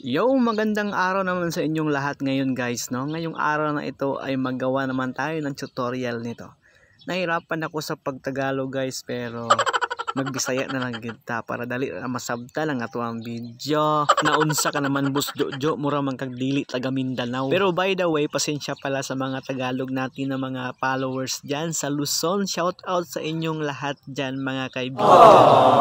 Yo, magandang araw naman sa inyong lahat ngayon guys, no? Ngayong araw na ito ay maggawa naman tayo ng tutorial nito. Nahirapan ako sa pagtagalog guys, pero magbisaya na lang kita para dali masabta lang ato ang video. Naunsa ka naman bus Jojo, mura man kag dili taga Mindanao. Pero by the way, pasensya pala sa mga Tagalog natin na mga followers diyan sa Luzon. Shout out sa inyong lahat diyan mga kaibigan.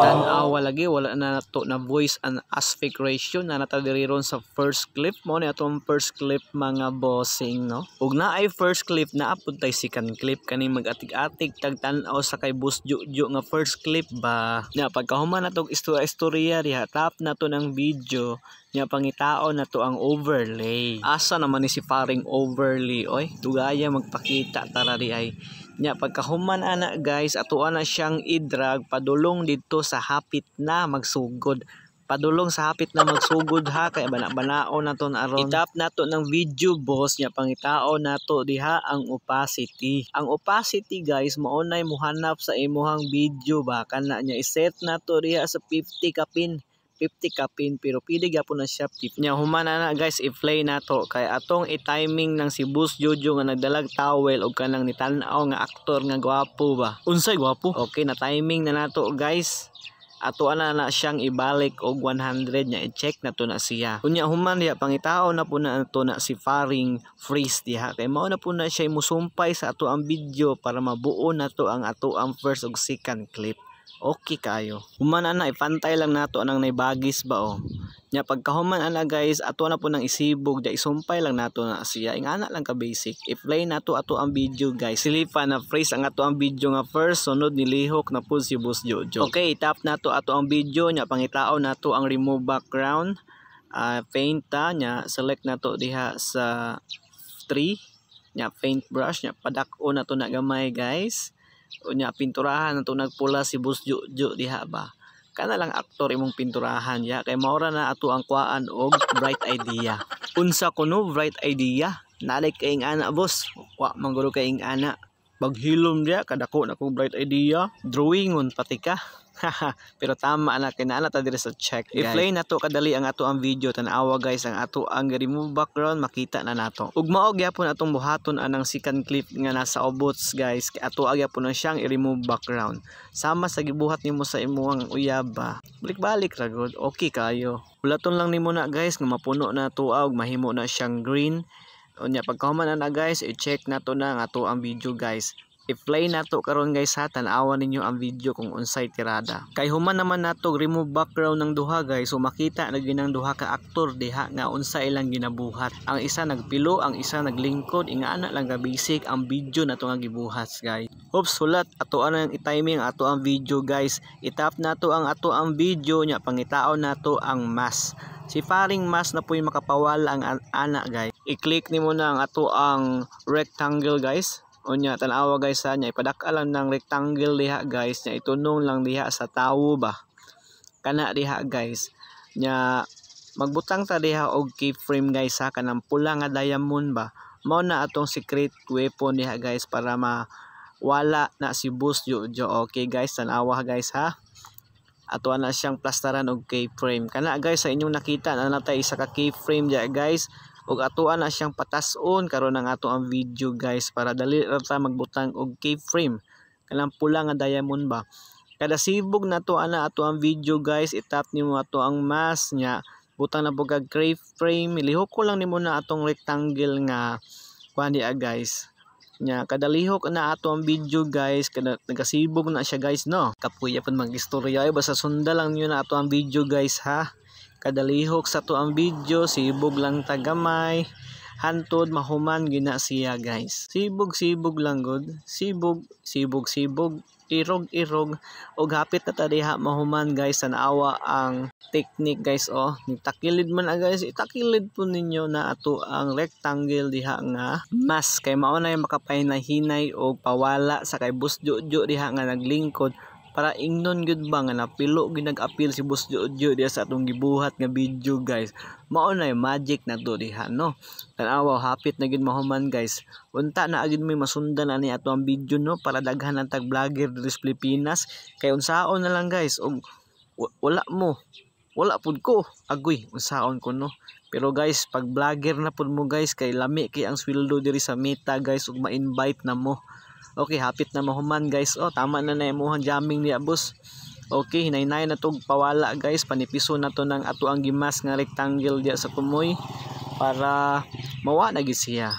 Tan-awa lagi wala na to na voice and aspect ratio na natadiriron sa first clip mo ni atong first clip mga bossing, no? Ug na ay first clip na apud tay second clip kani mag-atig-atig tag tan-aw sa kay bus Jojo nga first clip ba nya pagkahuman natog istorya diha tap nato ng video nya pangitao nato ang overlay. Asa naman ni si paring overlay oy dugaya magpakita tara di ay nya pagkahuman ana guys ato na siyang i-drag padulong dito sa hapit na magsugod. Padulong sa hapit na magsugod ha kay bana-banao nato na aron itap nato ng video boss nya pangitao nato diha ang opacity. Ang opacity guys mao nay mohanap sa imuhang video ba kana nya iset nato diha sa 50 kapin pero pili gyapon na siya 50. Nya human na guys i-play nato kay atong i-timing ng si Boss Jojo nga nagdalag towel og kanang nitan-aw nga aktor nga gwapo ba. Unsay gwapo? Okay na timing na nato guys. Ato na siyang ibalik og 100 nya i-check na to na siya. Unya human diha pangitao na po na to na si Faring Freeze diha kay mao na po na siya musumpay sa ato ang video para mabuo na to ang ato ang first ug second clip. Okay kayo. Human ana ipantay lang nato anang naibagis ba o. Nya pagkahuman ana guys ato na po nang isibog da isumpay lang nato na siya. Ingana lang ka basic. I-play nato ato ang video guys. Silipa na freeze ang ato ang video nga first sunod nilihok na po si Boss Jojo. Okay, tap nato ato ang video nya pangitao nato ang remove background. Paint nya select nato diha sa 3 nya paint brush nya padak-o nato na gamay guys. Unya pinturahan nato nagpula si Boss Jojo diha ba. Kana lang aktor imong pinturahan ya kay maura na ato ang kuan og bright idea. Unsa kuno bright idea? Nalik kaing ana boss. Wa mangulo kaing ana. Paghilom diya kadako na kong bright idea. Drawingon pati ka. Pero tama na kinala ta diri sa check guys. I-play nato kadali ang ato ang video tan-awa guys ang ato ang remove background makita na nato. Ug mao gyapon atong buhaton anang second clip nga nasa obots guys kay ato gyapon na siyang i-remove background. Sama sa gibuhat nimo sa imuhang uyaba. Balik-balik ra gud. Okay kayo. Ulaton lang nimo na guys nga mapuno na to og mahimo na siyang green. Unya pagkahuman na guys i-check nato na ang ato ang video guys. I-play nato karon guys ha tan-awan ninyo ang video kung unsay tirada. Kay human naman nato remove background ng duha guys so makita na ginang duha ka aktor diha nga unsa ilang ginabuhat. Ang isa nagpilo, ang isa naglingkod ingana lang ga basic ang video nato nga gibuhat guys. Oops sulat ato ang i-timing ato ang video guys. I-tap nato ang ato ang video nya pangitao nato ang mask. Si Faring Mask na po yung makapawala ang ana guys. I-click nimo na ang ato ang rectangle guys. Unya tan-awa guys ha nya ipadak lang ng rectangle diha guys nya itunong lang diha sa tawo ba. Kana diha guys. Nya magbutang ta diha og keyframe guys ha kanang pula nga diamond ba. Mao na atong secret weapon diha guys para mawala na si Boss Jojo. Okay guys tan-awa guys ha. Ato na siyang plastaran og keyframe. Kana guys sa inyong nakita na natay isa ka keyframe diha guys. Ug ato na siyang patason karon ang ato ang video guys para dali ra ta magbutang og keyframe kanang pula nga diamond ba. Kada sibog nato ana ato ang video guys itap nimo ato ang mask nya butang na po kag keyframe ilihok ko lang nimo na atong rectangle nga kuan dia guys. Nya kada lihok na ato ang video guys kada nagasibog na siya guys no. Kapuya pud mag-istorya ay basta sunda lang niyo na ato ang video guys ha. Kadalihok sa to ang video sibog lang tagamay hantod mahuman gina siya guys. Sibog lang gud. Sibog irog og hapit na ta diha mahuman guys tan-awa ang technique guys oh. Takilid man guys itakilid po ninyo na ato ang rectangle diha nga mask kay mao na makapahinay-hinay og pawala sa kay Boss Jojo diha nga naglingkod. Para ingnon gud ba nga napilo ginag-appeal si Boss Jojo diha sa atong gibuhat nga video guys. Mao na magic na to diha no. Tan-awa hapit na gid mahuman guys. Unta na agid may masundan ani ato ang video no para daghan ang tag vlogger diri sa Pilipinas. Kay unsaon na lang guys og wala mo wala pud ko. Agoy, unsaon ko no. Pero guys, pag vlogger na pud mo guys, kay lami kay ang sweldo diri sa Meta guys, ug ma-invite na mo. Okay, hapit na mahuman guys. Oh, tama na na imuhang jamming niya boss. Okay, hinay-hinay na tog pawala guys. Panipiso na to ng ato ang gimas nga rectangle diya sa tumoy para mawa na gid siya.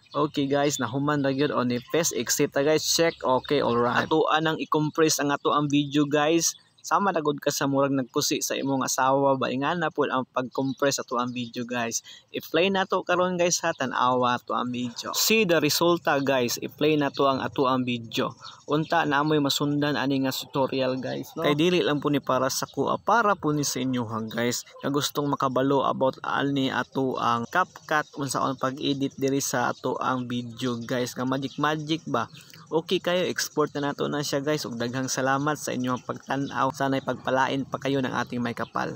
Okay guys, nahuman ra gyud on the first exit guys. Check. Okay, alright. Ato anang i-compress ang ato ang video guys. Sama na gud ka sa murag nagpusi sa imong asawa ba, ingana pod ang pag-compress ato ang video guys. I-play na to karon guys ha, tan-awa to ang video. See the resulta guys. I-play na to ang ato ang video. Unta na amoy masundan ani nga tutorial guys, no? Kay dili lang po ni para sa kuha, para po ni sa inyo ha guys. Kaya gustong makabalo about ani ato ang CapCut unsaon pag-edit diri sa ato ang video guys. Nga magic ba? Okay kayo, export na nato na siya guys. Ug daghang salamat sa inyong pagtan-aw. Sana'y pagpalain pa kayo ng ating may kapal.